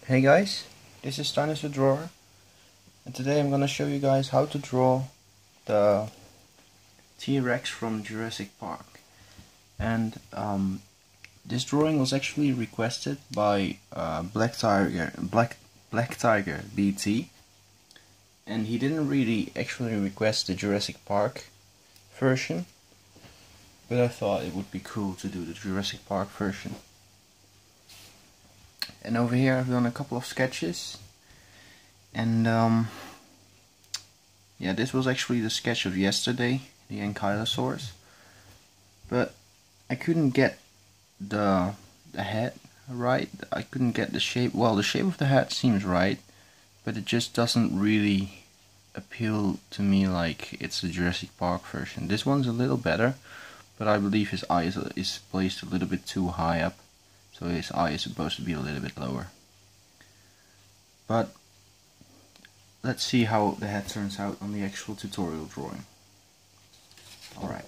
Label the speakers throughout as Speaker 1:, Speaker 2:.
Speaker 1: Hey guys, this is Dinosaur Drawer, and today I'm gonna show you guys how to draw the T-Rex from Jurassic Park. And this drawing was actually requested by Black Tiger BT, and he didn't really actually request the Jurassic Park version, but I thought it would be cool to do the Jurassic Park version. And over here I've done a couple of sketches, and yeah, this was actually the sketch of yesterday, the Ankylosaurus, but I couldn't get the head right. I couldn't get the shape. Well, the shape of the head seems right, but it just doesn't really appeal to me like it's the Jurassic Park version. This one's a little better, but I believe his eye is placed a little bit too high up, so his eye is supposed to be a little bit lower. But let's see how the head turns out on the actual tutorial drawing. Alright.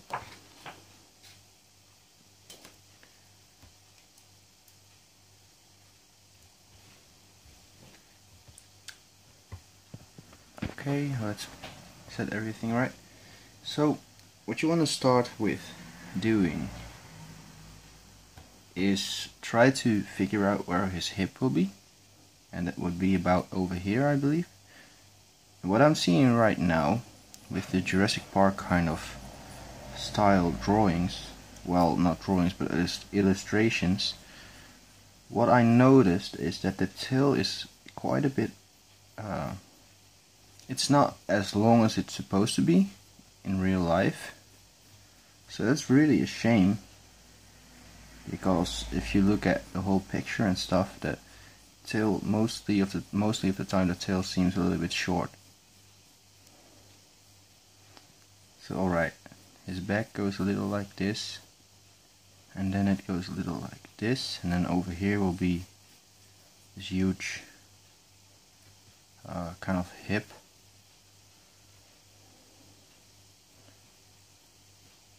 Speaker 1: Okay, let's set everything right. So, what you want to start with doing is try to figure out where his hip will be, and that would be about over here, I believe. And what I'm seeing right now with the Jurassic Park kind of style drawings, well, not drawings but illustrations, what I noticed is that the tail is quite a bit it's not as long as it's supposed to be in real life, so that's really a shame, because if you look at the whole picture and stuff, the tail mostly of the time the tail seems a little bit short. So alright, his back goes a little like this, and then it goes a little like this, and then over here will be this huge kind of hip.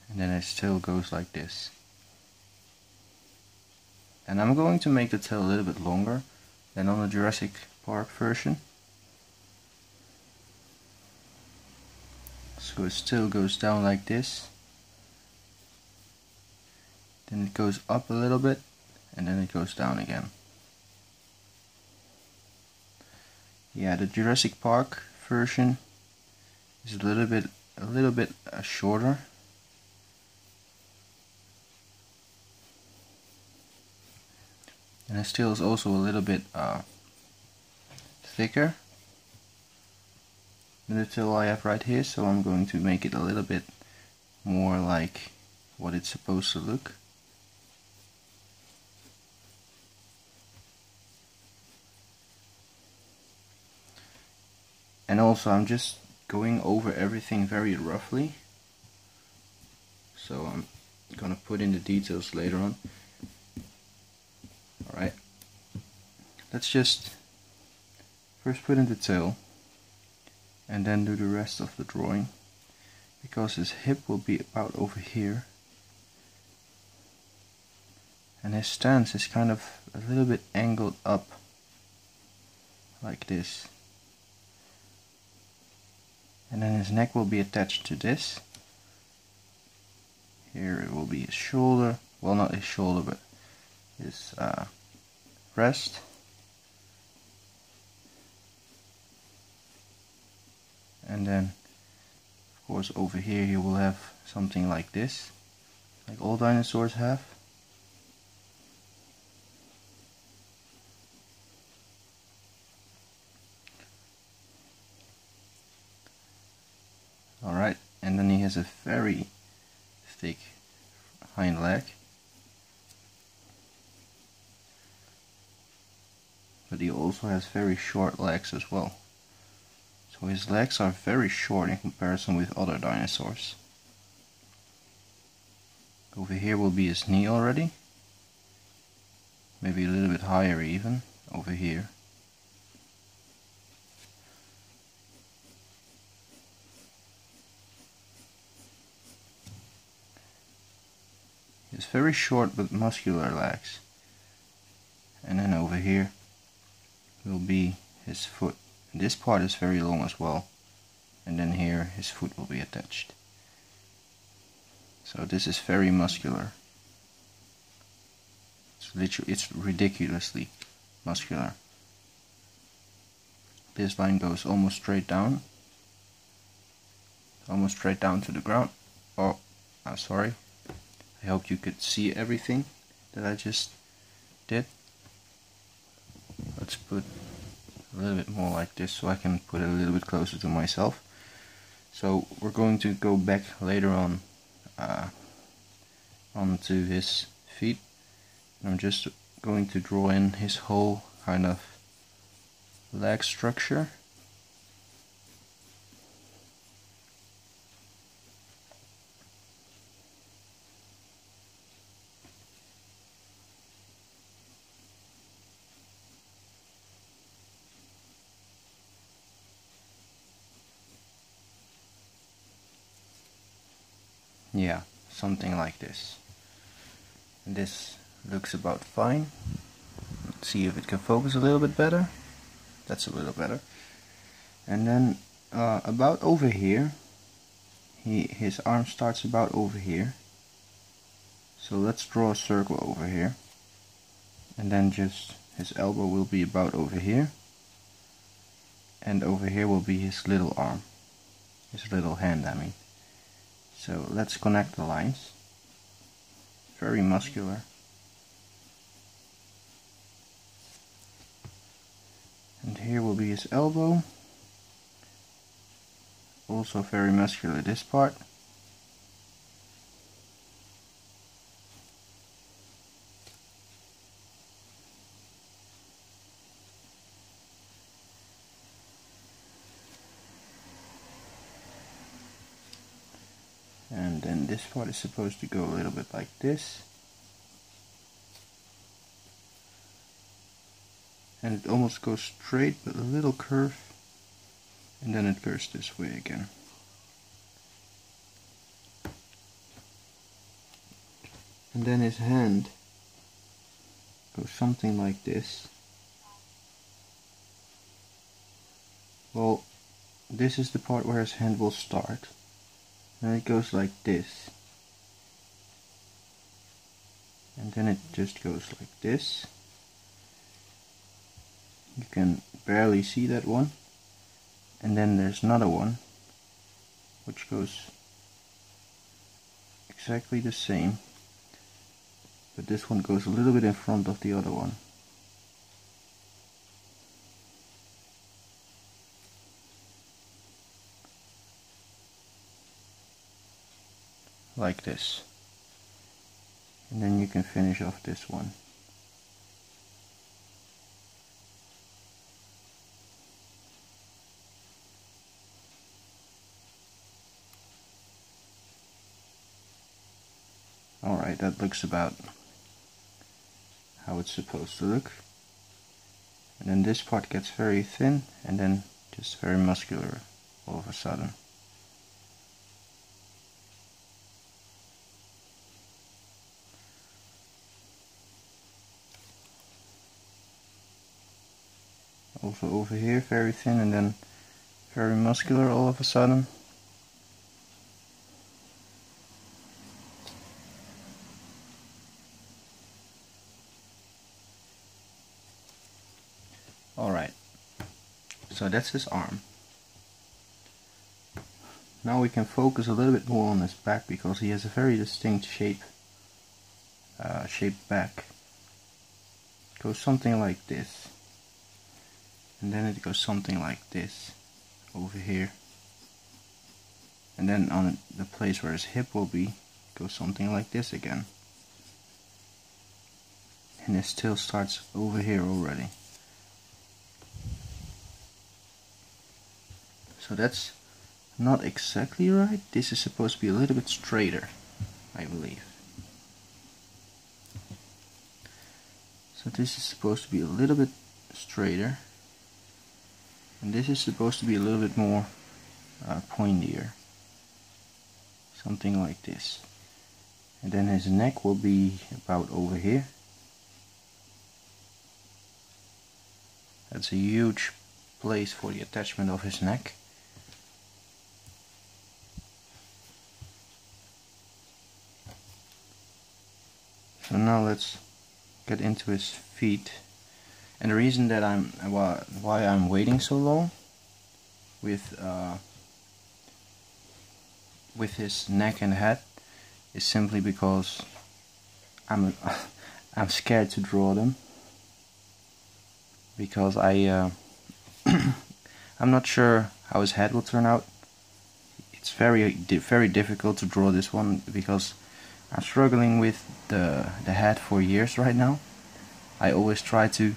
Speaker 1: And then it still goes like this. And I'm going to make the tail a little bit longer than on the Jurassic Park version. So it still goes down like this. Then it goes up a little bit, and then it goes down again. Yeah, the Jurassic Park version is a little bit shorter. And it still is also a little bit thicker than the tail I have right here, so I'm going to make it a little bit more like what it's supposed to look. And also I'm just going over everything very roughly, so I'm gonna put in the details later on. Alright, let's just first put in the tail and then do the rest of the drawing, because his hip will be about over here and his stance is kind of a little bit angled up like this, and then his neck will be attached to this. Here it will be his shoulder, well, not his shoulder but his breast, and then of course over here you will have something like this, like all dinosaurs have. Alright, and then he has a very thick hind leg, but he also has very short legs as well. So his legs are very short in comparison with other dinosaurs. Over here will be his knee already, maybe a little bit higher even, over here. He has very short but muscular legs. And then over here will be his foot. And this part is very long as well, and then here his foot will be attached. So this is very muscular. It's ridiculously muscular. This line goes almost straight down to the ground. Oh, I'm sorry. I hope you could see everything that I just did. Let's put a little bit more like this so I can put it a little bit closer to myself. So we're going to go back later on onto his feet. And I'm just going to draw in his whole kind of leg structure. Yeah, something like this. And this looks about fine. Let's see if it can focus a little bit better. That's a little better. And then about over here, his arm starts about over here. So let's draw a circle over here. And then just his elbow will be about over here. And over here will be his little arm. His little hand, I mean. So let's connect the lines. Very muscular. And here will be his elbow. Also very muscular, this part. And then this part is supposed to go a little bit like this. And it almost goes straight with a little curve. And then it curves this way again. And then his hand goes something like this. Well, this is the part where his hand will start. And it goes like this. And then it just goes like this. You can barely see that one. And then there's another one which goes exactly the same, but this one goes a little bit in front of the other one. Like this. And then you can finish off this one. Alright, that looks about how it's supposed to look. And then this part gets very thin and then just very muscular all of a sudden. Also over here very thin and then very muscular all of a sudden. Alright, so that's his arm. Now we can focus a little bit more on his back because he has a very distinct shaped back. It goes something like this. And then it goes something like this over here. And then on the place where his hip will be, it goes something like this again. And it still starts over here already. So that's not exactly right. This is supposed to be a little bit straighter, I believe. So this is supposed to be a little bit straighter. And this is supposed to be a little bit more pointier. Something like this. And then his neck will be about over here. That's a huge place for the attachment of his neck. So now let's get into his feet. And the reason that why I'm waiting so long with his neck and head is simply because I'm scared to draw them, because I'm not sure how his head will turn out. It's very difficult to draw this one because I'm struggling with the head for years right now. I always try to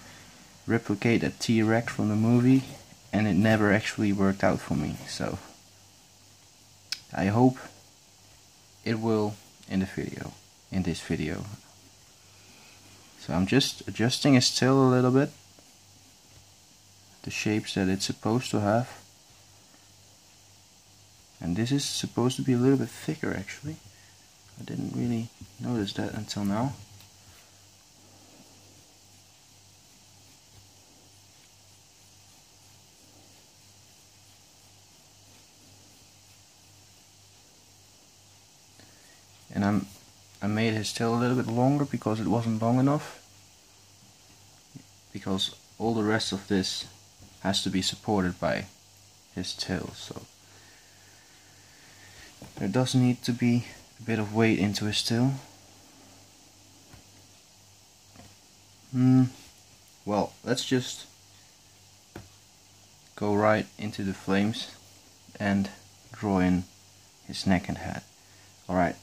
Speaker 1: replicate a T-Rex from the movie, and it never actually worked out for me. So I hope it will in this video. So I'm just adjusting his tail a little bit, the shapes that it's supposed to have. And this is supposed to be a little bit thicker actually. I didn't really notice that until now. And I made his tail a little bit longer because it wasn't long enough, because all the rest of this has to be supported by his tail, so there does need to be a bit of weight into his tail. Well, let's just go right into the flames and draw in his neck and head. Alright,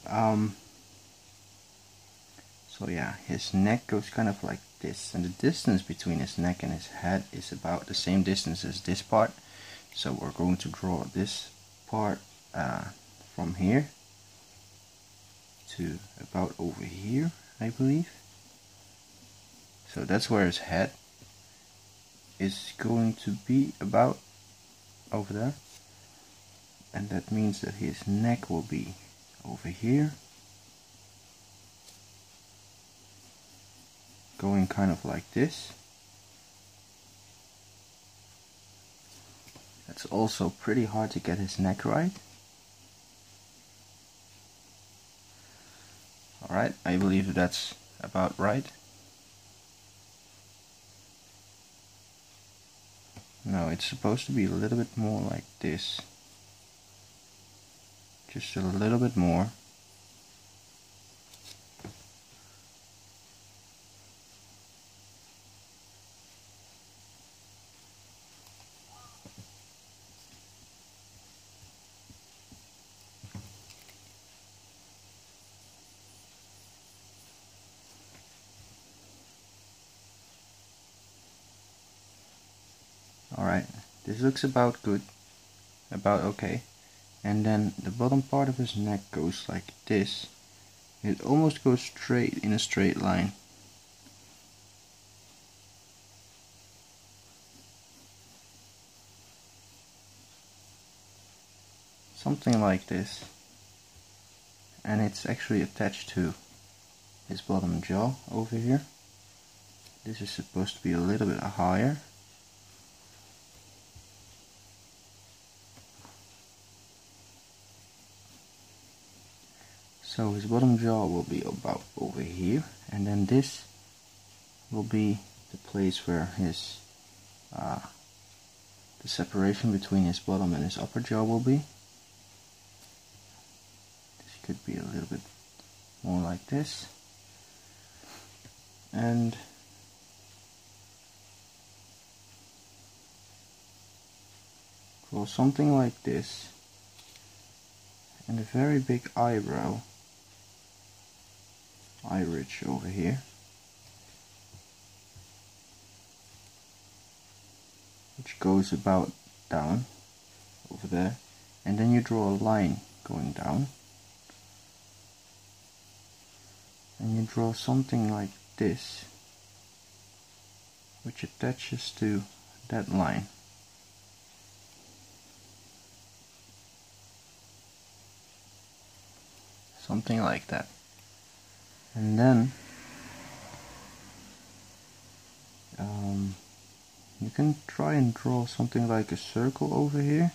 Speaker 1: so yeah, his neck goes kind of like this, and the distance between his neck and his head is about the same distance as this part. So we're going to draw this part from here to about over here, I believe. So that's where his head is going to be, about over there. And that means that his neck will be over here, going kind of like this. It's also pretty hard to get his neck right. Alright, I believe that's about right. No, it's supposed to be a little bit more like this. Just a little bit more. Alright, this looks about good, about okay. And then the bottom part of his neck goes like this. It almost goes straight in a straight line. Something like this. And it's actually attached to his bottom jaw over here. This is supposed to be a little bit higher. So his bottom jaw will be about over here, and then this will be the place where his the separation between his bottom and his upper jaw will be. This could be a little bit more like this, and draw something like this, and a very big eyebrow. Eye ridge over here, which goes about down over there, and then you draw a line going down, and you draw something like this, which attaches to that line. Something like that. And then You can try and draw something like a circle over here.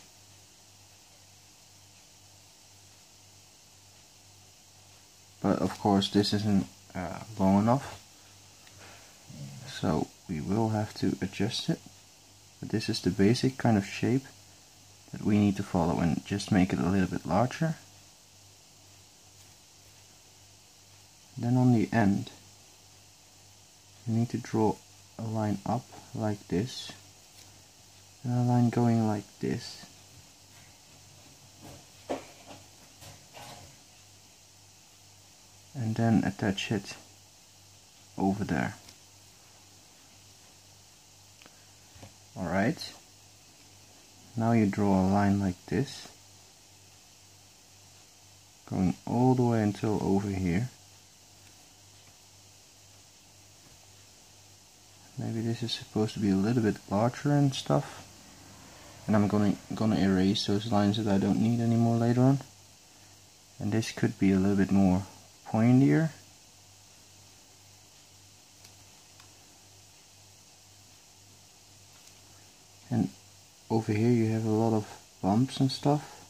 Speaker 1: But of course this isn't long enough, so we will have to adjust it. But this is the basic kind of shape that we need to follow, and just make it a little bit larger. Then on the end you need to draw a line up like this, and a line going like this. And then attach it over there. Alright, now you draw a line like this, going all the way until over here. Maybe this is supposed to be a little bit larger and stuff, and I'm gonna erase those lines that I don't need anymore later on. And this could be a little bit more pointier. And over here you have a lot of bumps and stuff,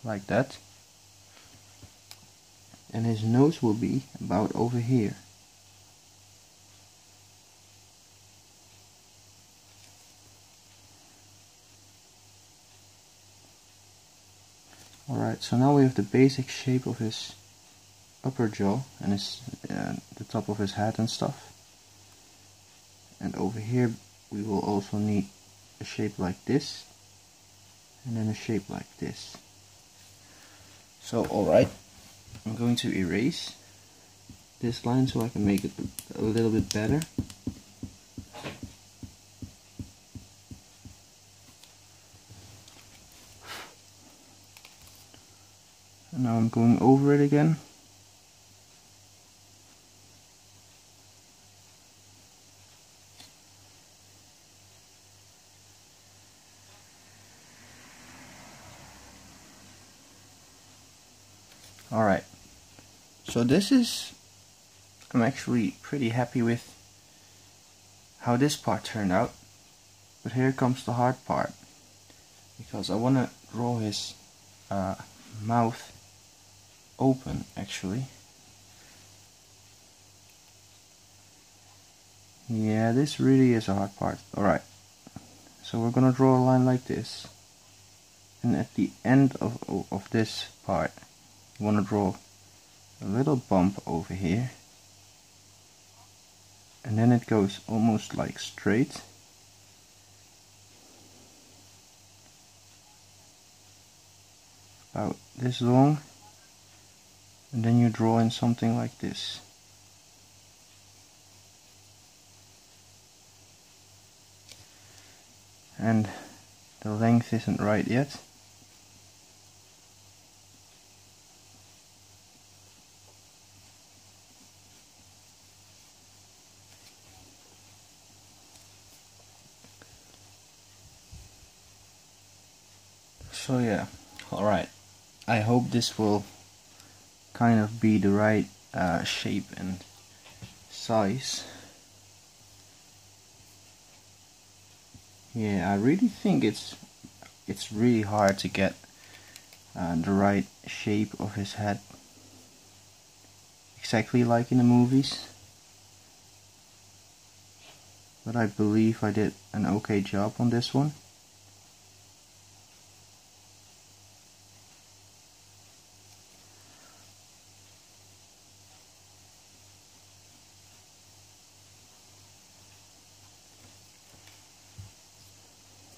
Speaker 1: like that. And his nose will be about over here. Alright, so now we have the basic shape of his upper jaw and his the top of his head and stuff. And over here we will also need a shape like this, and then a shape like this. So alright, I'm going to erase this line so I can make it a little bit better. And now I'm going over it again. Alright, so I'm actually pretty happy with how this part turned out, but here comes the hard part, because I want to draw his mouth open actually. Yeah, this really is a hard part. Alright, so we're gonna draw a line like this, and at the end of this part you want to draw a little bump over here, and then it goes almost like straight. About this long, and then you draw in something like this. And the length isn't right yet. So yeah, alright, I hope this will kind of be the right shape and size. Yeah, I really think it's really hard to get the right shape of his head, exactly like in the movies. But I believe I did an okay job on this one.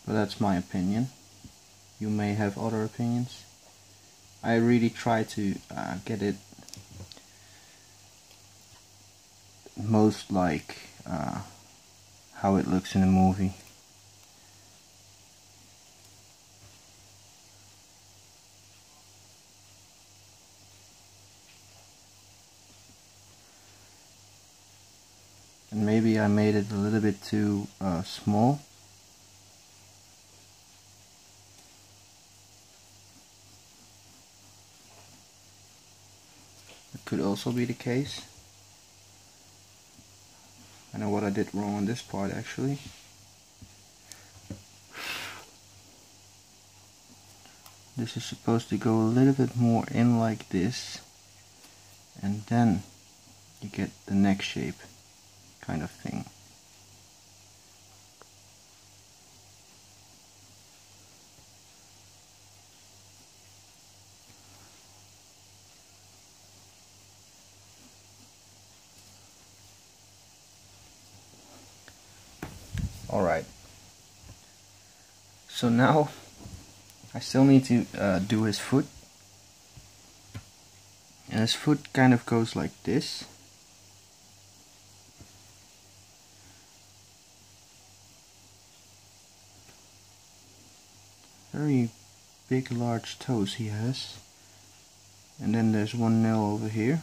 Speaker 1: But that's my opinion. You may have other opinions. I really try to get it most like how it looks in a movie. And maybe I made it a little bit too small. It could also be the case. I know what I did wrong on this part actually. This is supposed to go a little bit more in like this, and then you get the neck shape kind of thing. Alright, so now I still need to do his foot, and his foot kind of goes like this. Very big large toes he has, and then there's one nail over here.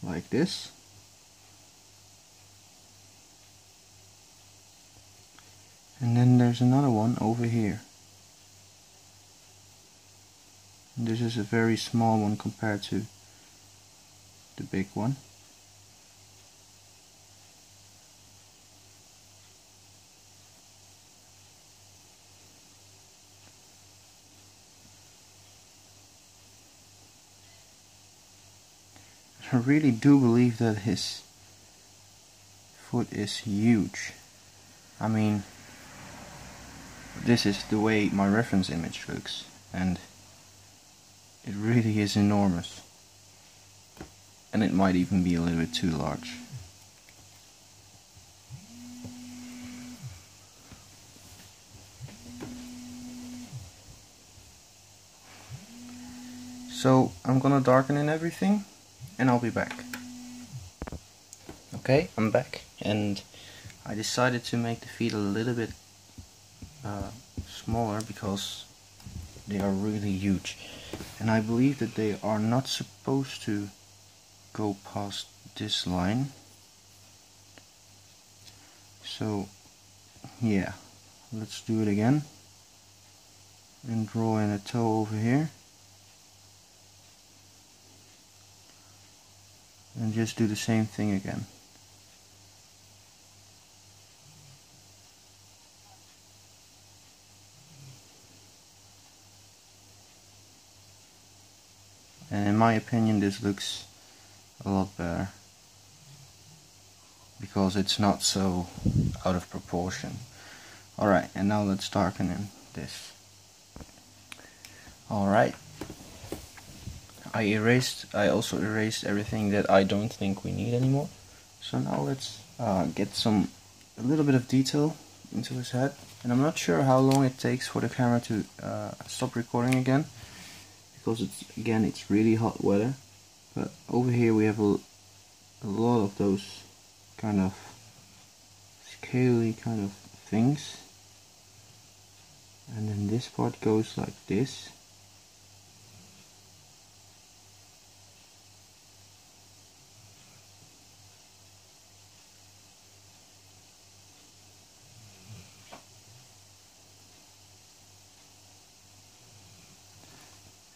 Speaker 1: Like this. And then there's another one over here. And this is a very small one compared to the big one. I really do believe that his foot is huge. I mean, this is the way my reference image looks, and it really is enormous. And it might even be a little bit too large. So I'm gonna darken in everything, and I'll be back. Okay, I'm back, and I decided to make the feet a little bit smaller because they are really huge, and I believe that they are not supposed to go past this line. So yeah, let's do it again and draw in a toe over here. And just do the same thing again. And in my opinion this looks a lot better, because it's not so out of proportion. Alright, and now let's darken in this. Alright. I also erased everything that I don't think we need anymore. So now let's get a little bit of detail into his head. And I'm not sure how long it takes for the camera to stop recording again, because it's really hot weather. But over here we have a lot of those kind of scaly kind of things. And then this part goes like this.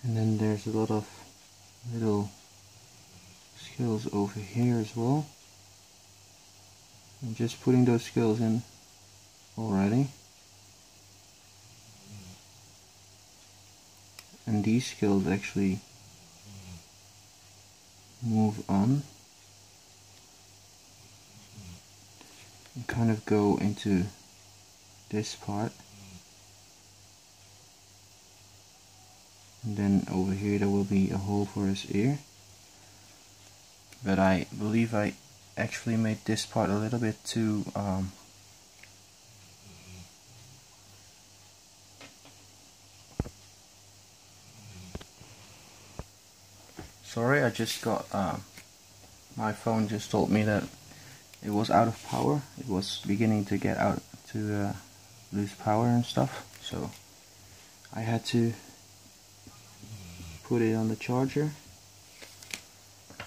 Speaker 1: And then there's a lot of little scales over here as well. I'm just putting those scales in already. And these scales actually move on and kind of go into this part. And then over here there will be a hole for his ear. But I believe I actually made this part a little bit too sorry, I just got my phone just told me that it was out of power. It was beginning to get out to lose power and stuff, so I had to put it on the charger.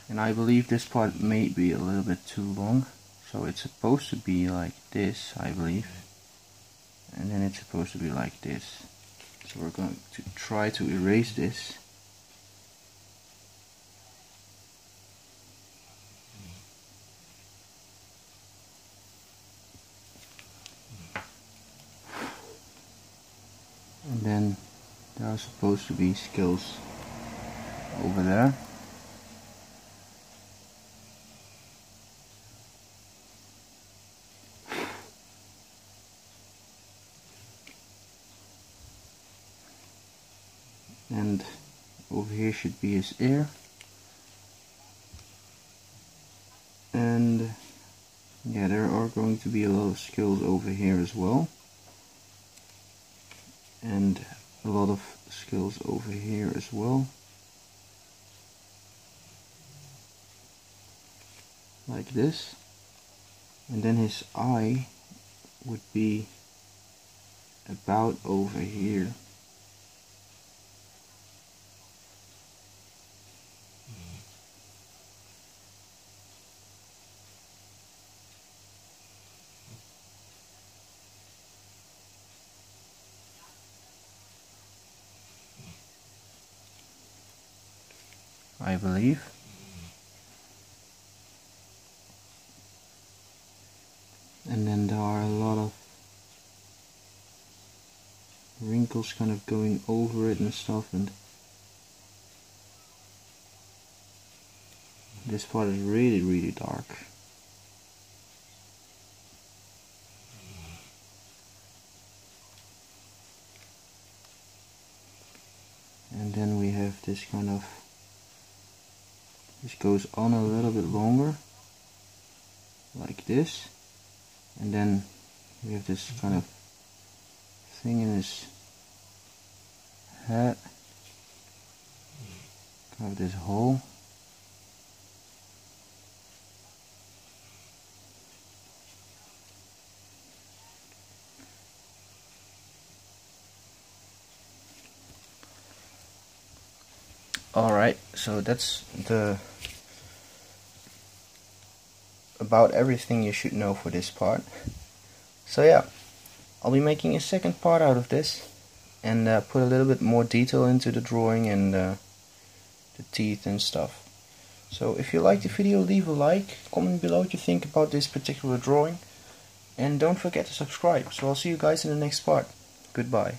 Speaker 1: And I believe this part may be a little bit too long, so it's supposed to be like this, I believe, and then it's supposed to be like this. So we're going to try to erase this. And then there are supposed to be scales over there. And over here should be his ear. And yeah, there are going to be a lot of scales over here as well. And a lot of scales over here as well. Like this. And then his eye would be about over here. I believe. And then there are a lot of wrinkles kind of going over it and stuff, and this part is really dark. And then we have this kind of, this goes on a little bit longer, like this, and then we have this kind of thing in his head, kind of this hole. Alright, so that's about everything you should know for this part. So yeah, I'll be making a second part out of this and put a little bit more detail into the drawing and the teeth and stuff. So if you liked the video, leave a like, comment below what you think about this particular drawing, and don't forget to subscribe. So I'll see you guys in the next part. Goodbye.